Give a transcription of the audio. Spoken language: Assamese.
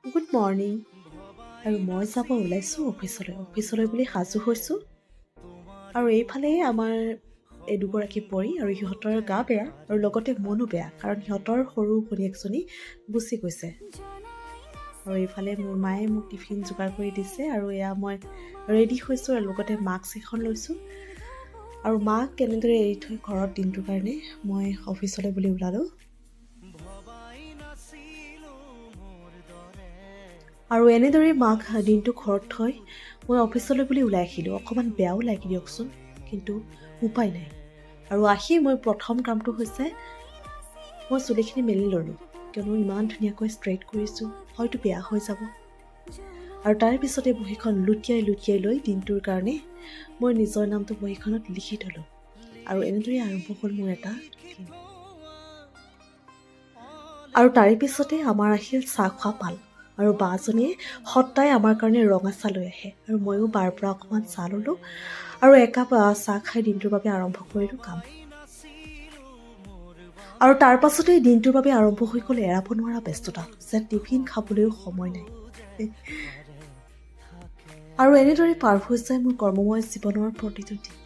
Good morning. আৰু মই যাব ওলাইছোঁ অফিচলৈ বুলি সাজু হৈছোঁ। আৰু এইফালে আমাৰ এই দুগৰাকী পৰি আৰু সিহঁতৰ গা বেয়া আৰু লগতে মনো বেয়া, কাৰণ সিহঁতৰ সৰু ভনীয়েকজনী গুচি গৈছে। আৰু এইফালে মোৰ মায়ে মোক টিফিন যোগাৰ কৰি দিছে আৰু এয়া মই ৰেডি হৈছোঁ আৰু লগতে মাস্ক এখন লৈছোঁ। আৰু মাক কেনেদৰে এৰি থৈ ঘৰত দিনটোৰ কাৰণে মই অফিচলৈ বুলি ওলালোঁ। আৰু এনেদৰে মাক দিনটো ঘৰত থৈ মই অফিচলৈ বুলি ওলাই আহিলোঁ। অকণমান বেয়াও লাগে দিয়কচোন, কিন্তু উপায় নাই। আৰু আহি মই প্ৰথম কামটো হৈছে মই চুলিখিনি মেলি ল'লোঁ, কিয়নো ইমান ধুনীয়াকৈ ষ্ট্ৰেইট কৰিছোঁ, হয়তো বেয়া হৈ যাব। আৰু তাৰ পিছতে বহীখন লুটিয়াই লৈ দিনটোৰ কাৰণে মই নিজৰ নামটো বহীখনত লিখি থলোঁ। আৰু এনেদৰে আৰম্ভ হ'ল মোৰ এটা দিন। আৰু তাৰে পিছতে আমাৰ আহিল চাহ খোৱা পাল। আৰু বাজনীয়ে সদায় আমাৰ কাৰণে ৰঙা চাহ লৈ আহে, আৰু ময়ো বাৰ পৰা অকণমান চাহ ল'লোঁ আৰু একাপ চাহ খাই দিনটোৰ বাবে আৰম্ভ কৰিলোঁ কাম। আৰু তাৰ পাছতেই দিনটোৰ বাবে আৰম্ভ হৈ গ'ল এৰাব নোৱাৰা ব্যস্ততা, যে টিফিন খাবলৈও সময় নাই। আৰু এনেদৰে পাৰ হৈ যায় মোৰ কৰ্মময় জীৱনৰ প্ৰতিটো দিন।